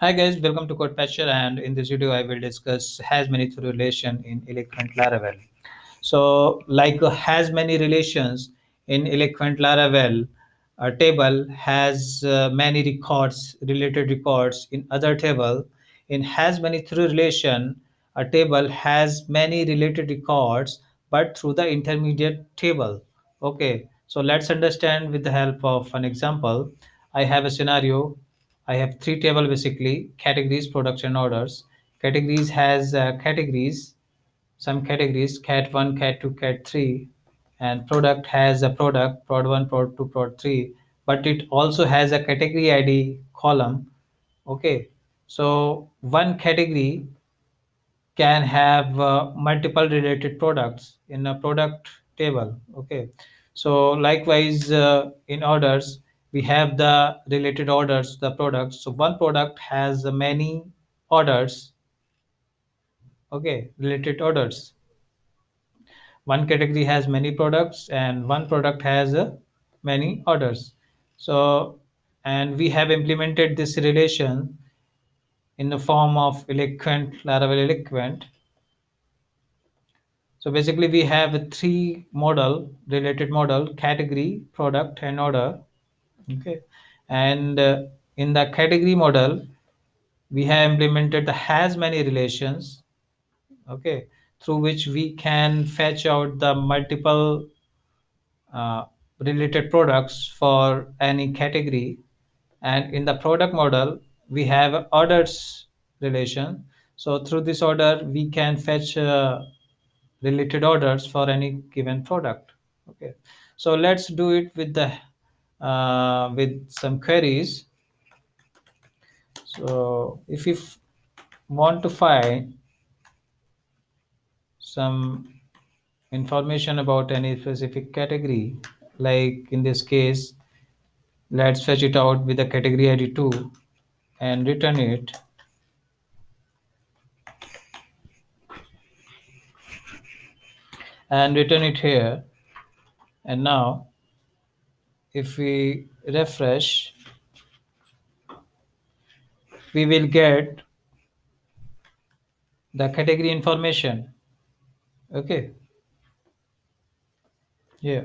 Hi guys, welcome to Code Patcher, and in this video I will discuss has many through relation in Eloquent Laravel. So like has many relations in Eloquent Laravel, a table has many records, related records in other table. In has many through relation, a table has many related records but through the intermediate table. Okay, so let's understand with the help of an example. I have a scenario. I have three table basically: categories, products, and orders. Categories has categories, some categories: cat 1, cat 2, cat 3, and product has a product, prod 1, prod 2, prod 3, but it also has a category id column. Okay, so one category can have multiple related products in a product table. Okay, so likewise in orders we have the related orders, the products. So one product has many orders. Okay, related orders. One category has many products and one product has many orders. So and we have implemented this relation in the form of eloquent, Laravel Eloquent. So basically we have a three model, related model: category, product, and order. Okay, and in the category model we have implemented the has many relations. Okay, through which we can fetch out the multiple uh, related products for any category. And in the product model we have orders relation. So through this order we can fetch related orders for any given product. Okay, so let's do it with the with some queries. So if you want to find some information about any specific category, like in this case, let's fetch it out with the category id 2 and return it. And return it here. And now if we refresh, we will get the category information. Okay, yeah.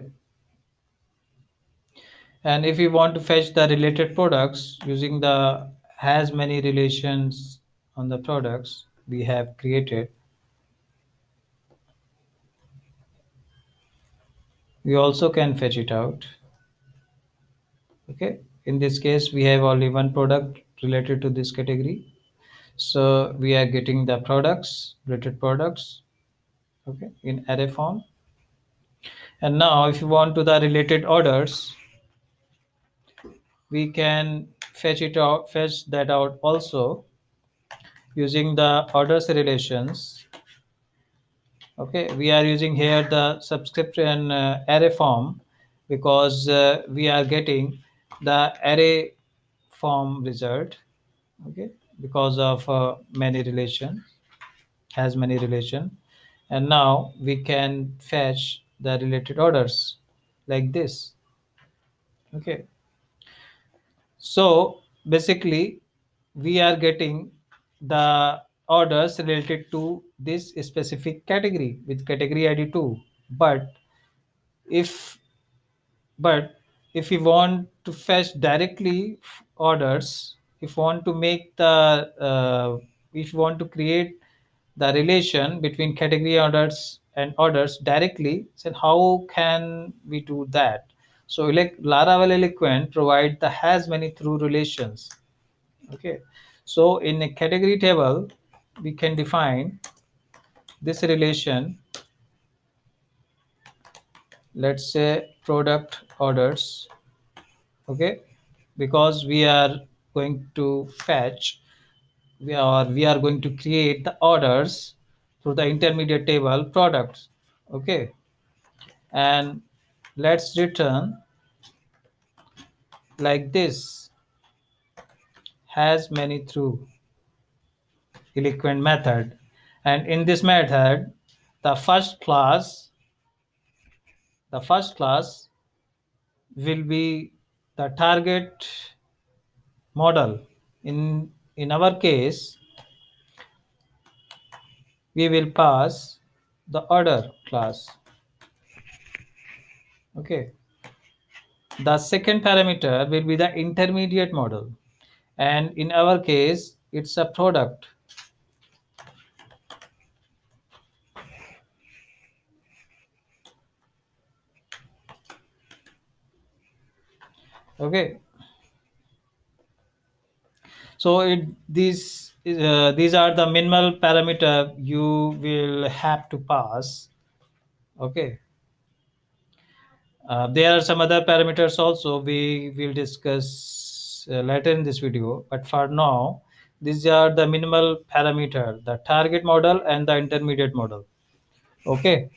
And if we want to fetch the related products using the has many relations on the products we have created, we also can fetch it out. Okay, in this case we have only one product related to this category, so we are getting the products, related products, okay, in array form. And now if you want to the related orders, we can fetch that out also using the orders relations. Okay, we are using here the subscription array form because we are getting the array form result. Okay, because of many relation, has many relation. And now we can fetch the related orders like this. Okay, so basically we are getting the orders related to this specific category with category id 2. But if but if we want to fetch directly orders, if we want to make the if we want to create the relation between category orders and orders directly, then how can we do that? So like Laravel Eloquent provide the has many through relations. Okay, so in a category table we can define this relation. Let's say product orders. Okay, because we are going to fetch, we are going to create the orders through the intermediate table products. Okay, and let's return like this: has many through eloquent method. And in this method the first class will be the target model. In in our case, we will pass the order class. Okay. The second parameter will be the intermediate model, and in our case, it's a product. Okay. So these are the minimal parameter you will have to pass. Okay. There are some other parameters also we will discuss later in this video, but for now, these are the minimal parameter, the target model and the intermediate model. Okay,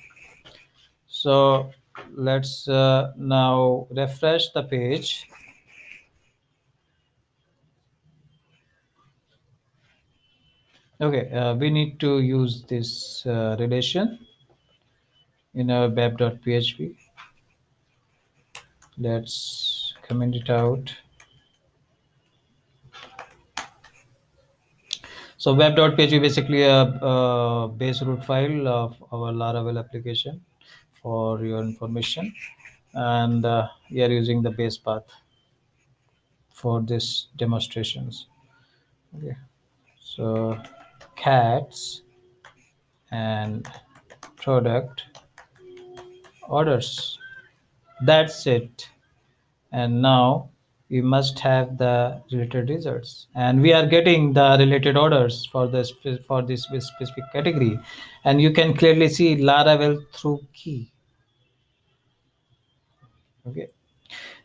so let's now refresh the page. Okay, we need to use this relation in our web.php. Let's comment it out. So web.php basically a base root file of our Laravel application for your information, and we are using the base path for this demonstrations. Okay, so cats and product orders. That's it. And now we must have the related results, and we are getting the related orders for for this specific category, and you can clearly see Laravel through key. Okay,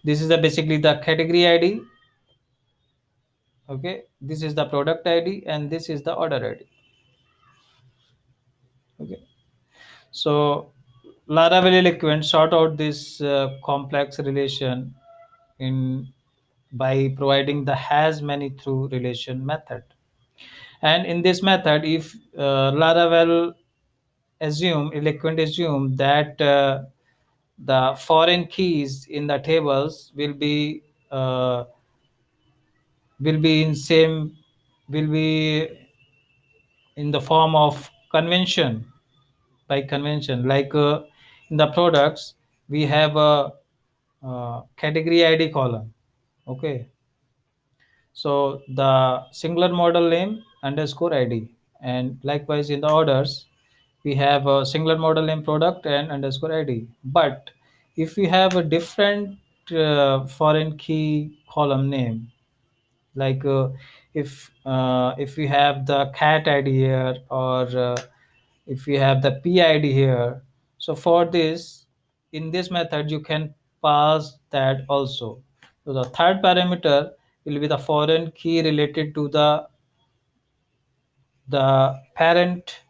this is the basically the category ID. Okay, this is the product ID, and this is the order ID. Okay, so Laravel Eloquent sort out this complex relation in by providing the has many through relation method. And in this method, if Laravel Eloquent assume that the foreign keys in the tables uh, will be in same will be in the form of convention, by convention, like in the products we have a category ID column. Okay, so the singular model name underscore ID, and likewise in the orders we have a singular model name product and underscore ID. But if we have a different foreign key column name, like if we have the cat ID here, or if we have the PID here, so for this, in this method you can pass that also. So the third parameter will be the foreign key related to the parent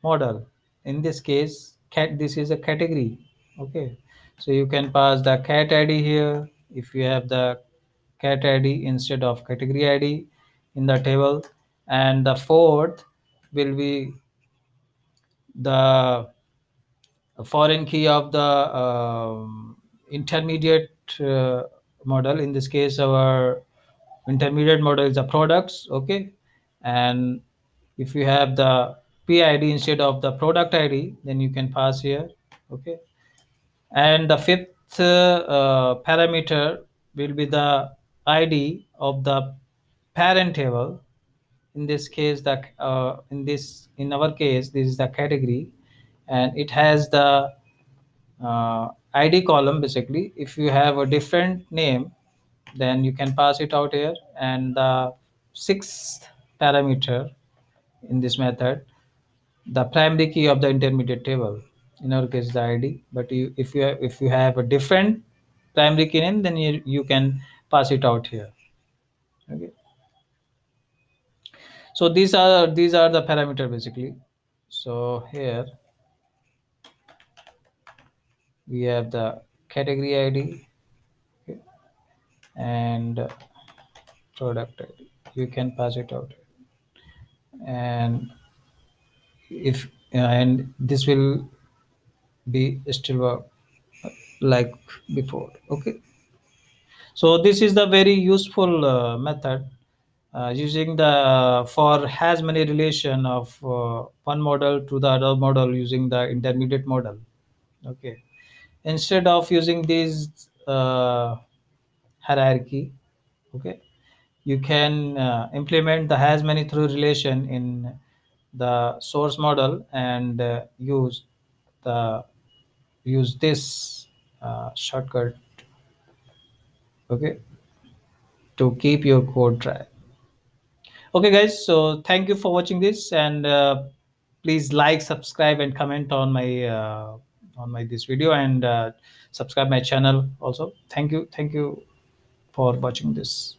model. In this case, cat, this is a category. Okay, so you can pass the cat ID here if you have the cat ID instead of category ID in the table. And the fourth will be the foreign key of the intermediate model. In this case, our intermediate model is the products. Okay, and if you have the PID instead of the product ID, then you can pass here. Okay, and the fifth parameter will be the ID of the parent table. In this case, the in our case, this is the category, and it has the ID column. Basically, if you have a different name, then you can pass it out here. And the sixth parameter in this method, the primary key of the intermediate table, in our case the ID. But if you have a different primary key name, then you can pass it out here. Okay, so these are the parameter basically. So here we have the category ID, okay, and product ID. You can pass it out, and if and this will be still work like before. Okay, so this is the very useful method using the for has many relation of one model to the other model using the intermediate model. Okay, instead of using these hierarchy, okay, you can implement the has many through relation in the source model and the use this shortcut, okay, to keep your code dry. Okay, guys. So thank you for watching this, and please like, subscribe, and comment on my this video, and subscribe my channel also. Thank you for watching this.